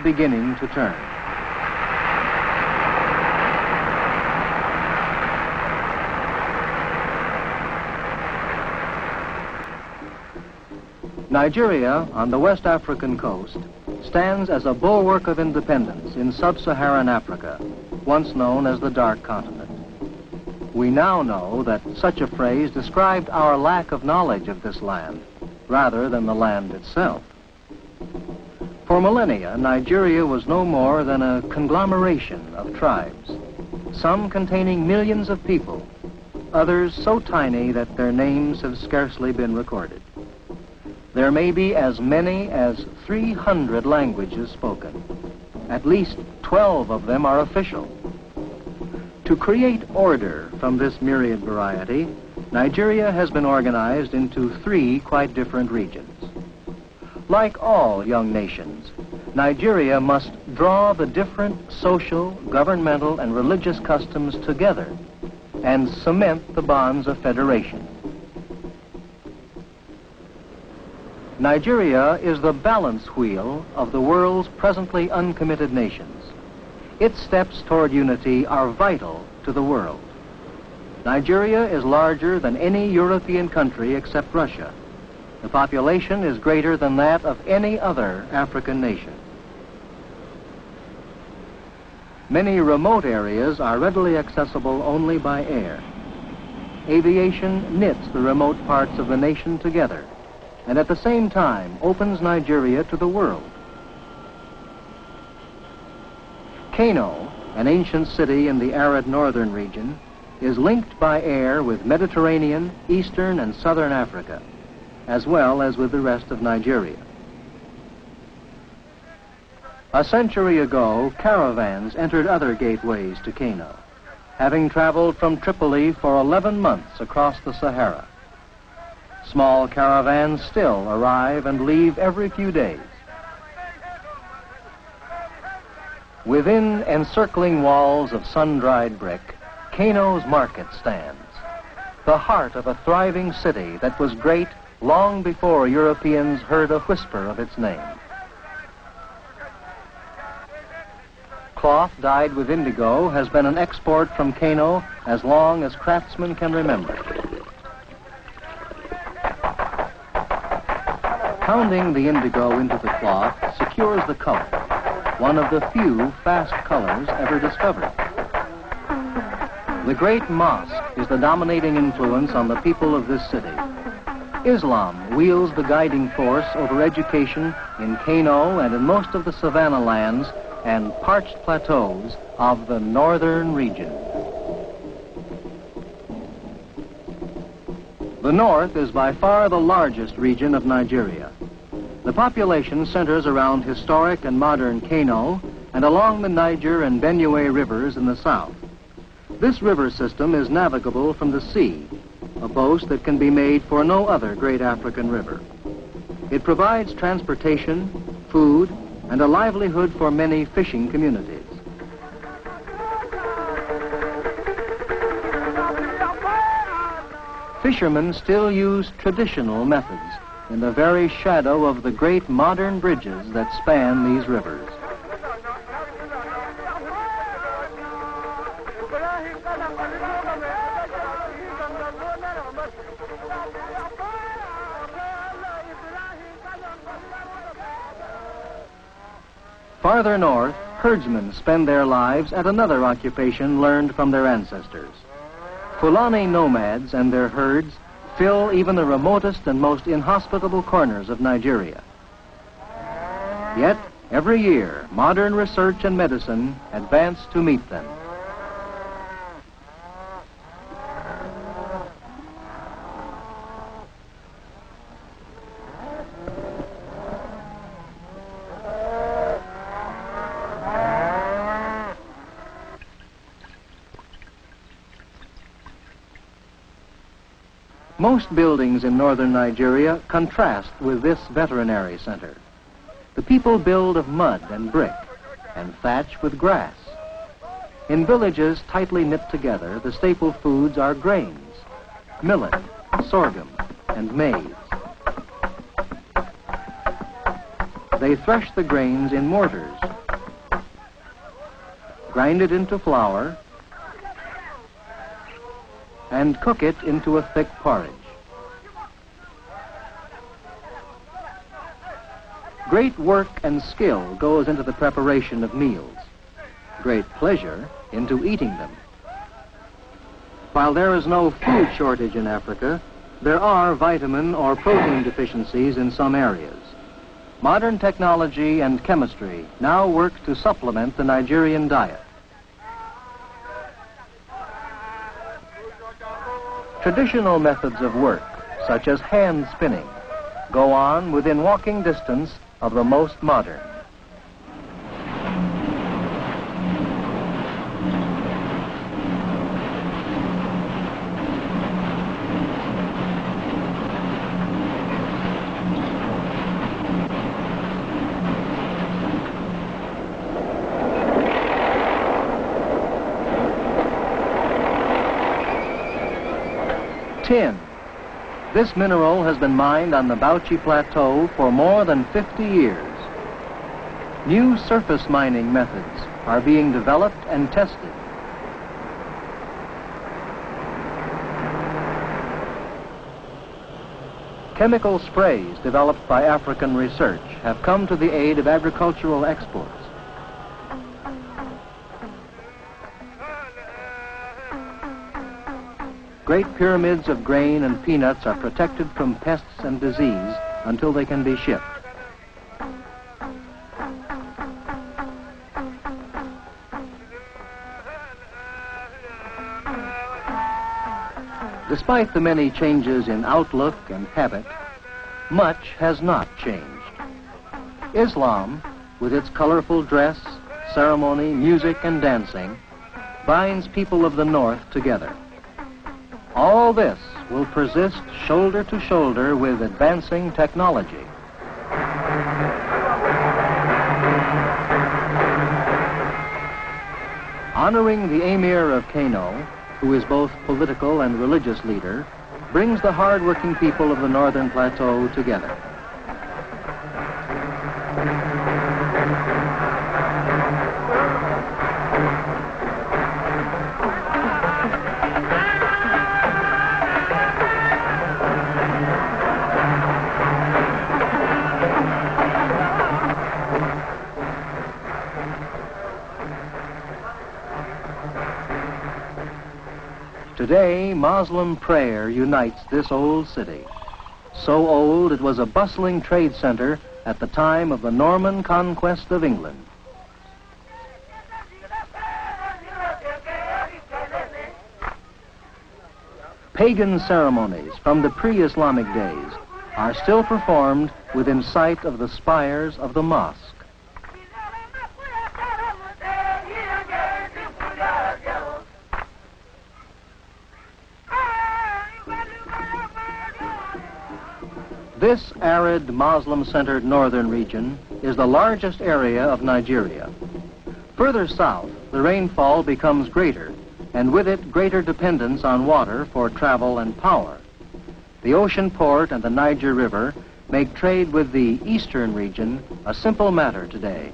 beginning to turn. Nigeria, on the West African coast, stands as a bulwark of independence in sub-Saharan Africa, once known as the Dark Continent. We now know that such a phrase described our lack of knowledge of this land, rather than the land itself. For millennia, Nigeria was no more than a conglomeration of tribes, some containing millions of people, others so tiny that their names have scarcely been recorded. There may be as many as 300 languages spoken. At least 12 of them are official. To create order from this myriad variety, Nigeria has been organized into 3 quite different regions. Like all young nations, Nigeria must draw the different social, governmental, and religious customs together and cement the bonds of federation. Nigeria is the balance wheel of the world's presently uncommitted nations. Its steps toward unity are vital to the world. Nigeria is larger than any European country except Russia. The population is greater than that of any other African nation. Many remote areas are readily accessible only by air. Aviation knits the remote parts of the nation together, and at the same time opens Nigeria to the world. Kano, an ancient city in the arid northern region, is linked by air with Mediterranean, Eastern, and Southern Africa, as well as with the rest of Nigeria. A century ago, caravans entered other gateways to Kano, having traveled from Tripoli for 11 months across the Sahara. Small caravans still arrive and leave every few days. Within encircling walls of sun-dried brick, Kano's market stands, the heart of a thriving city that was great long before Europeans heard a whisper of its name. Cloth dyed with indigo has been an export from Kano as long as craftsmen can remember. Pounding the indigo into the cloth secures the color, one of the few fast colors ever discovered. The great mosque is the dominating influence on the people of this city. Islam wields the guiding force over education in Kano and in most of the savanna lands and parched plateaus of the northern region. The north is by far the largest region of Nigeria. The population centers around historic and modern Kano and along the Niger and Benue rivers in the south. This river system is navigable from the sea, a boast that can be made for no other great African river. It provides transportation, food, and a livelihood for many fishing communities. Fishermen still use traditional methods in the very shadow of the great modern bridges that span these rivers. Farther north, herdsmen spend their lives at another occupation learned from their ancestors. Fulani nomads and their herds fill even the remotest and most inhospitable corners of Nigeria. Yet, every year, modern research and medicine advance to meet them. Most buildings in northern Nigeria contrast with this veterinary center. The people build of mud and brick and thatch with grass. In villages tightly knit together, the staple foods are grains, millet, sorghum, and maize. They thresh the grains in mortars grind it into flour, and cook it into a thick porridge. Great work and skill goes into the preparation of meals. Great pleasure into eating them. While there is no food shortage in Africa, there are vitamin or protein deficiencies in some areas. Modern technology and chemistry now work to supplement the Nigerian diet. Traditional methods of work, such as hand spinning, go on within walking distance of the most modern. Tin. This mineral has been mined on the Bauchi Plateau for more than 50 years. New surface mining methods are being developed and tested. Chemical sprays developed by African research have come to the aid of agricultural exports. Great pyramids of grain and peanuts are protected from pests and disease until they can be shipped. Despite the many changes in outlook and habit, much has not changed. Islam, with its colorful dress, ceremony, music, and dancing, binds people of the North together. All this will persist shoulder to shoulder with advancing technology. Honoring the Emir of Kano, who is both political and religious leader, brings the hard-working people of the Northern Plateau together. Today, Muslim prayer unites this old city. So old it was a bustling trade center at the time of the Norman conquest of England. Pagan ceremonies from the pre-Islamic days are still performed within sight of the spires of the mosque. This arid, Muslim-centered northern region is the largest area of Nigeria. Further south, the rainfall becomes greater, and with it, greater dependence on water for travel and power. The ocean port and the Niger River make trade with the eastern region a simple matter today.